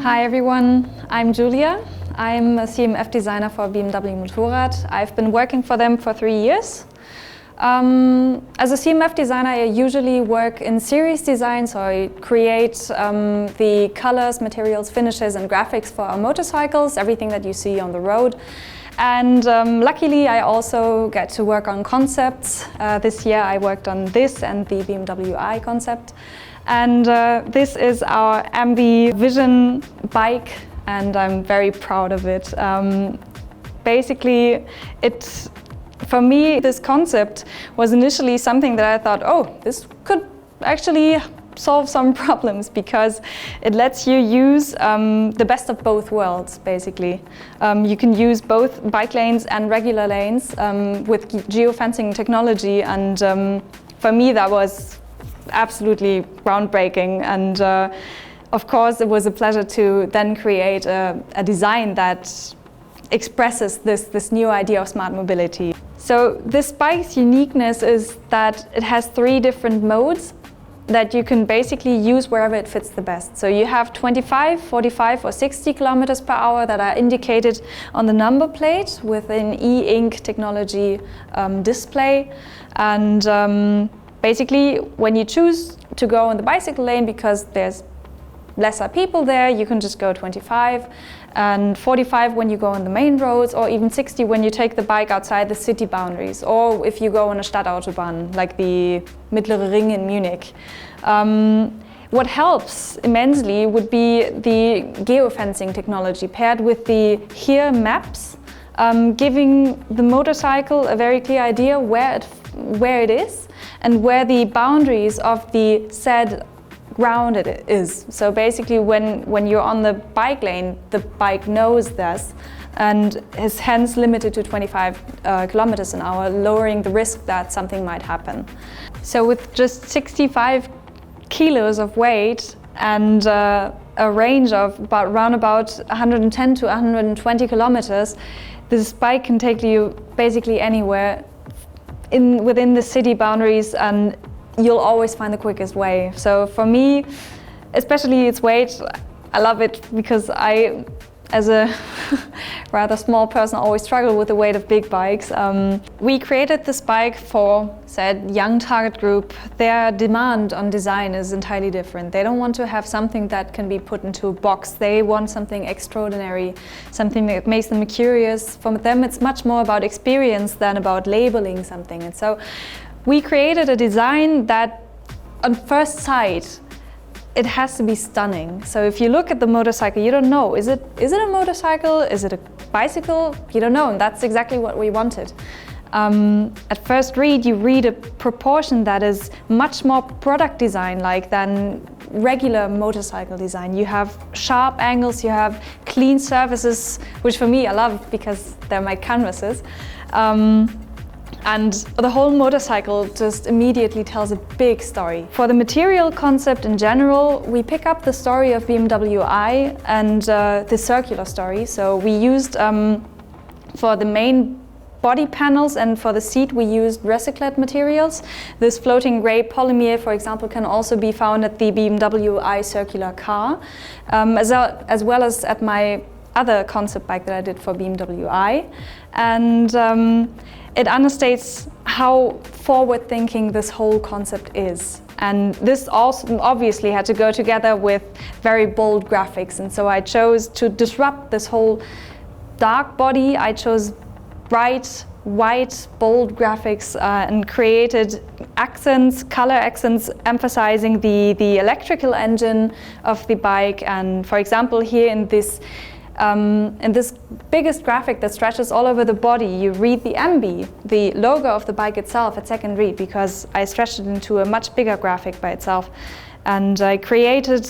Hi everyone, I'm Julia. I'm a CMF designer for BMW Motorrad. I've been working for them for 3 years. As a CMF designer, I usually work in series design, so I create the colors, materials, finishes and graphics for our motorcycles, everything that you see on the road. And luckily I also get to work on concepts. This year I worked on this and the BMW i concept. And this is our AMBY Vision bike, and I'm very proud of it. Basically, for me, this concept was initially something that I thought, oh, this could actually solve some problems, because it lets you use the best of both worlds, basically. You can use both bike lanes and regular lanes with geofencing technology, and for me that was absolutely groundbreaking. And of course it was a pleasure to then create a design that expresses this new idea of smart mobility. So this bike's uniqueness is that it has 3 different modes that you can basically use wherever it fits the best. So you have 25, 45 or 60 kilometers per hour that are indicated on the number plate with an e-ink technology display. And basically, when you choose to go on the bicycle lane because there's lesser people there, you can just go 25, and 45 when you go on the main roads, or even 60 when you take the bike outside the city boundaries, or if you go on a Stadtautobahn, like the Mittlere Ring in Munich. What helps immensely would be the geofencing technology paired with the HERE maps, giving the motorcycle a very clear idea where it is and where the boundaries of the said ground it is. So basically when you're on the bike lane, the bike knows this and is hence limited to 25 kilometers an hour, lowering the risk that something might happen. So with just 65 kilos of weight and a range of around about 110 to 120 kilometers, this bike can take you basically anywhere within the city boundaries, and you'll always find the quickest way. So for me, especially its weight, I love it because I, as a rather small person, always struggle with the weight of big bikes. We created this bike for said young target group. Their demand on design is entirely different. They don't want to have something that can be put into a box. They want something extraordinary, something that makes them curious. For them, it's much more about experience than about labeling something. And so we created a design that, on first sight, it has to be stunning. So if you look at the motorcycle, you don't know, is it a motorcycle? Is it a bicycle? You don't know, and that's exactly what we wanted. At first read, you read a proportion that is much more product design-like than regular motorcycle design. You have sharp angles, you have clean surfaces, which for me I love because they're my canvases. And the whole motorcycle just immediately tells a big story. For the material concept in general, we pick up the story of BMW i and the circular story. So we used, for the main body panels and for the seat, we used recycled materials. This floating grey polymer, for example, can also be found at the BMW i circular car, as well as at my other concept bike that I did for BMW i. And it understates how forward-thinking this whole concept is. And this also obviously had to go together with very bold graphics. And so I chose to disrupt this whole dark body. I chose bright, white, bold graphics and created accents, color accents, emphasizing the electrical engine of the bike. And for example, here in this biggest graphic that stretches all over the body, you read the AMBY, the logo of the bike itself, at second read, because I stretched it into a much bigger graphic by itself. And I created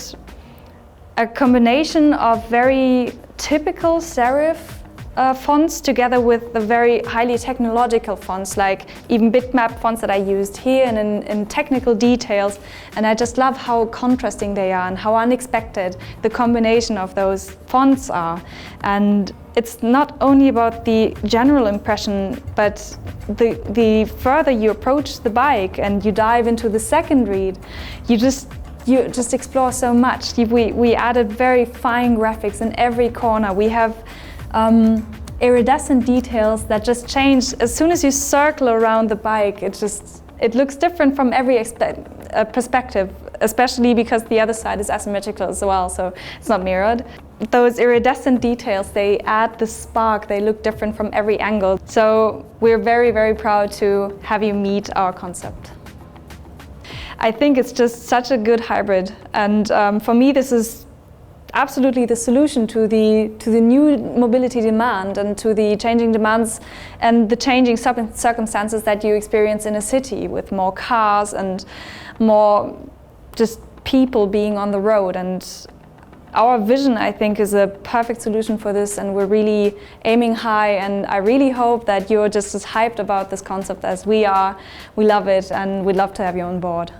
a combination of very typical serif fonts together with the very highly technological fonts, like even bitmap fonts that I used here and in technical details. And I just love how contrasting they are and how unexpected the combination of those fonts are. And it's not only about the general impression, but the further you approach the bike and you dive into the second read, you just you just explore so much. We added very fine graphics in every corner. We have iridescent details that just change as soon as you circle around the bike. It looks different from every perspective, especially because the other side is asymmetrical as well, so it's not mirrored. Those iridescent details, they add the spark, they look different from every angle. So we're very, very proud to have you meet our concept. I think it's just such a good hybrid, and for me this is absolutely the solution to the new mobility demand and to the changing demands and the changing circumstances that you experience in a city with more cars and more just people being on the road. And our vision, I think, is a perfect solution for this, and we're really aiming high, and I really hope that you're just as hyped about this concept as we are. We love it and we'd love to have you on board.